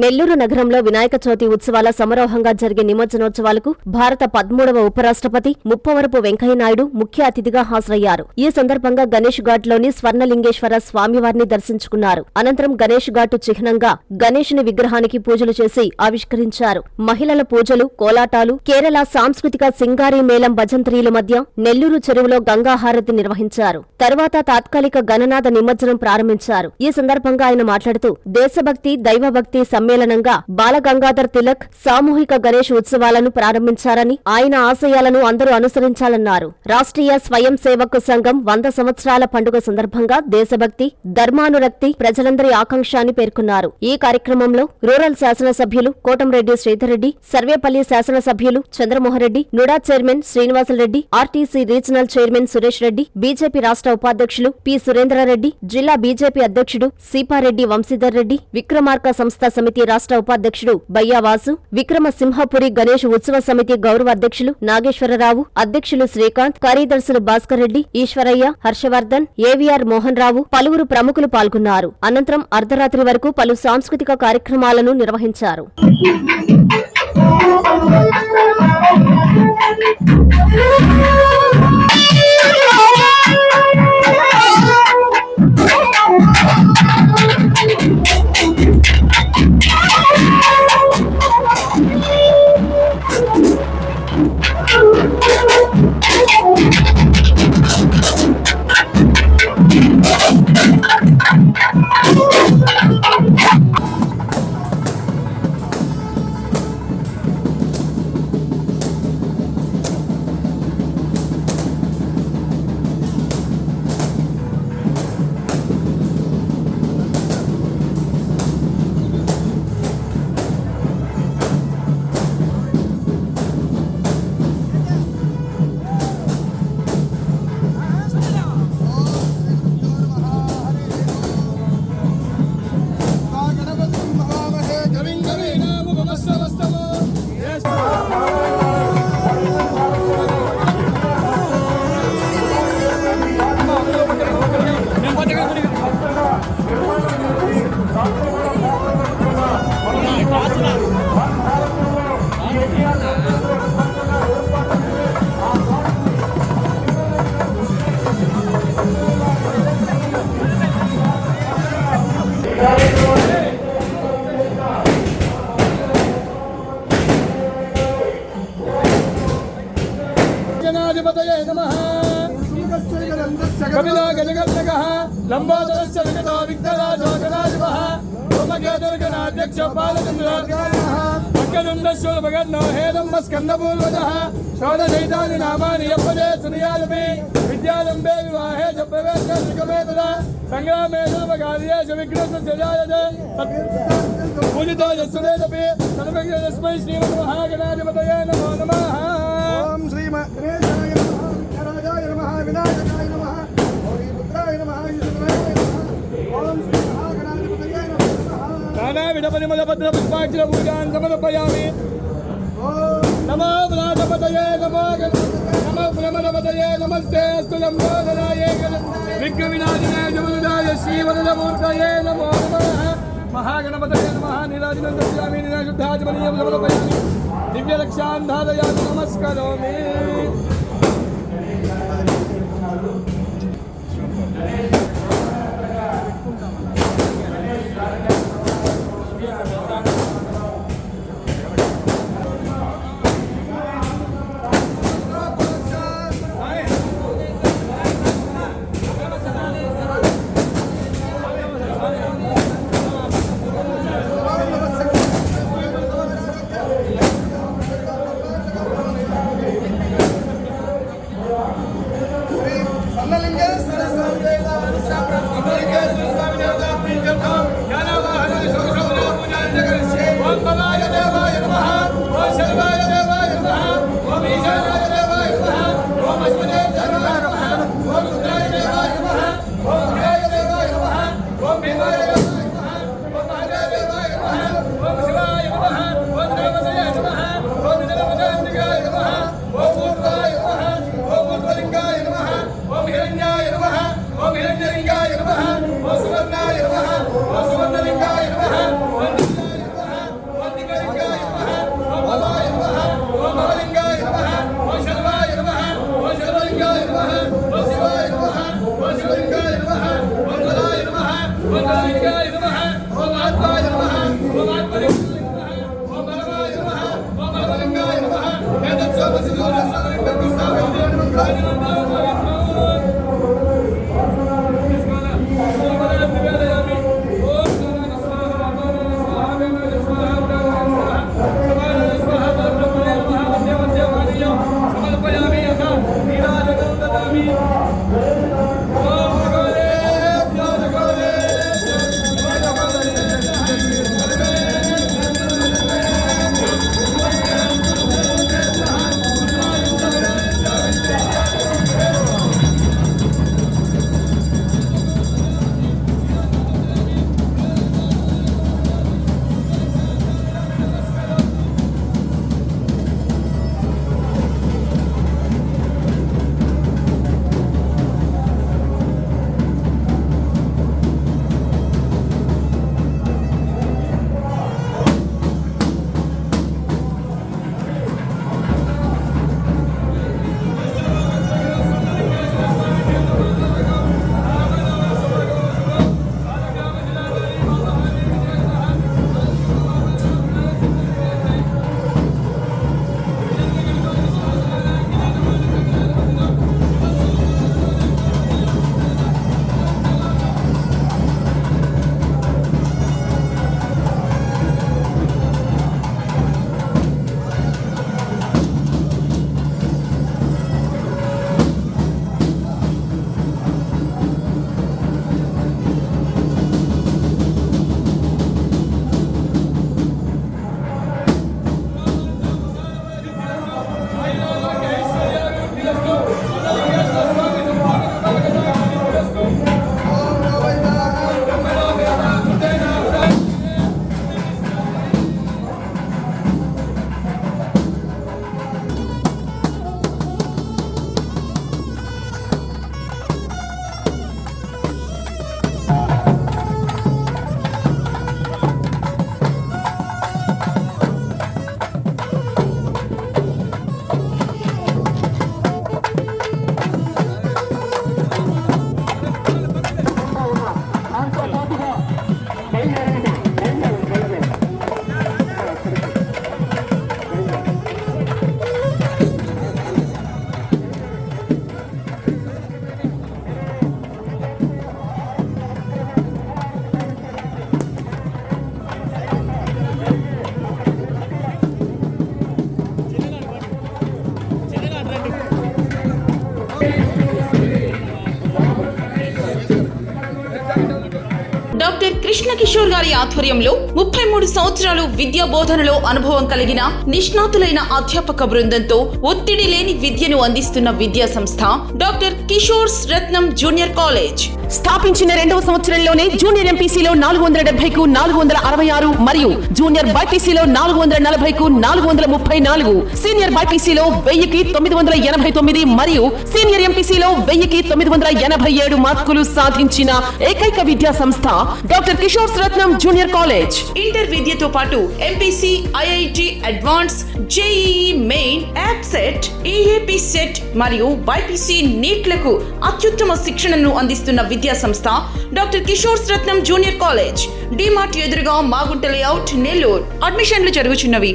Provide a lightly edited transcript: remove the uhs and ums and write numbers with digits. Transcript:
నెల్లూరు నగరంలో వినాయక చవితి ఉత్సవాల సమరోహంగా జరిగే నిమజ్జనోత్సవాలకు భారత 13వ ఉపరాష్ట్రపతి ముప్పవరపు వెంకయ్యనాయుడు ముఖ్య అతిథిగా హాజరయ్యారు. ఈ సందర్భంగా గణేష్ ఘాట్లోని స్వర్ణలింగేశ్వర స్వామివారిని దర్శించుకున్నారు. అనంతరం గణేష్ ఘాటు చిహ్నంగా గణేశుని విగ్రహానికి పూజలు చేసి ఆవిష్కరించారు. మహిళల పూజలు, కోలాటాలు, కేరళ సాంస్కృతిక సింగారీ మేళం భజంత్రీల మధ్య నెల్లూరు చెరువులో గంగాహారతి నిర్వహించారు. తరువాత తాత్కాలిక గణనాథ నిమజ్జనం ప్రారంభించారు. ఈ సందర్భంగా ఆయన మాట్లాడుతూ దేశభక్తి, దైవభక్తి సమ్మేళనంగా బాలగంగాధర్ తిలక్ సామూహిక గణేష్ ఉత్సవాలను ప్రారంభించారని, ఆయన ఆశయాలను అందరూ అనుసరించాలన్నారు. రాష్ట్రీయ స్వయం సేవక్ సంఘం 100 సంవత్సరాల పండుగ సందర్భంగా దేశభక్తి, ధర్మానురక్తి ప్రజలందరి ఆకాంక్ష అని పేర్కొన్నారు. ఈ కార్యక్రమంలో రూరల్ శాసనసభ్యులు కోటంరెడ్డి శ్రీధర్రెడ్డి, సర్వేపల్లి శాసనసభ్యులు Chandramohan Reddy, NUDA chairman Srinivasa Reddy, RTC regional chairman Suresh Reddy, BJP రాష్ట్ర ఉపాధ్యక్షులు పి సురేంద్రారెడ్డి, జిల్లా బీజేపీ అధ్యక్షుడు సీపారెడ్డి వంశీధర్ రెడ్డి, విక్రమార్క సంస్థ సమితి రాష్ట్ర ఉపాధ్యక్షుడు బయ్యావాసు, విక్రమసింహపురి గణేష్ ఉత్సవ సమితి గౌరవ అధ్యక్షులు నాగేశ్వరరావు, అధ్యక్షులు శ్రీకాంత్, కార్యదర్శులు భాస్కర్ రెడ్డి, ఈశ్వరయ్య, హర్షవర్ధన్, ఏవీఆర్ మోహన్ రావు, పలువురు ప్రముఖులు పాల్గొన్నారు. అనంతరం అర్ధరాత్రి వరకు పలు సాంస్కృతిక కార్యక్రమాలను నిర్వహించారు. జనాధిపతయే నమః. కపిలా గజగన్నగః లంబోదరస్య విగతో విఘ్నరాజో గణాధిపః. ఓమకేతుర్గణాధ్యక్ష బాలచంద్రార్గాయః. అక్కదుండశ్వరభగన్నో హేదంబ స్కందపూర్వజః. షోడశైతాని నామాని యప్పదే సునియాలపి. విద్యాలంబే వివాహే చ ప్రవేశే సుఖమే తదా. సంగ్రామే సర్వకార్యేషు విఘ్నస్య జాయతే. పూజితో యస్సుదేతపి సర్వజ్ఞస్మై శ్రీమన్మహాగణాధిపతయే నమో నమః. ఓం శ్రీ గణేశాయ నమః, విఘ్నరాజాయ నమః, వినాయకాయ నమః, గౌరీపుత్రాయ నమః, ఈశ్వరాయ నమః. ఓం శ్రీ మహాగణాధిపతయే నమః. నానావిధ పరిమళభద్ర పుష్పాక్షర పూజాన్ సమర్పయామి. నమో వ్రాతపతయే నమో నమో బ్రహ్మణపతయే నమస్తే అస్తు లంబోదరాయ విఘ్న వినాశనాయ జగన్నాయ శ్రీవరదమూర్తయే నమో నమః. మహాగణపతయే నమః. నీరాజనం దర్శయామి, నీరాశుద్ధాచమనీయం సమర్పయామి. దివ్యరక్షాన్ ధారయామి, నమస్కరోమి. డాక్టర్ కృష్ణ కిషోర్ గారి ఆధ్వర్యంలో 33 సంవత్సరాలు విద్యా బోధనలో అనుభవం కలిగిన నిష్ణాతులైన అధ్యాపక బృందంతో ఒత్తిడి లేని విద్యను అందిస్తున్న విద్యా సంస్థ డాక్టర్ కిషోర్స్ రత్నం జూనియర్ కాలేజ్. స్థాపించిన 2వ సంవత్సరంలోనే జూనియర్ ఎంపీసీలో 470కు 466 మరియు జూనియర్ బైపీసీలో 440కు 434, సీనియర్ బైపీసీలో 1000కి 989 మరియు సీనియర్ ఎంపీసీలో 1000కి 987 మార్కులు సాధించిన ఏకైక విద్యా సంస్థ డాక్టర్ కిషోర్ రత్నం జూనియర్ కాలేజ్. ఇంటర్ విద్యతో పాటు MPC, IIT advance, JEE main, app set, EAP set మరియు బైపీసీ నీట్లకు అత్యుత్తమ శిక్షణను అందిస్తున్న విద్యా సంస్థ డాక్టర్ కిషోర్ రత్నం జూనియర్ కాలేజ్. డిమార్ట్ ఎదురుగా మాగుంట లేఅవుట్, నెల్లూరు. అడ్మిషన్లు జరుగుచున్నవి.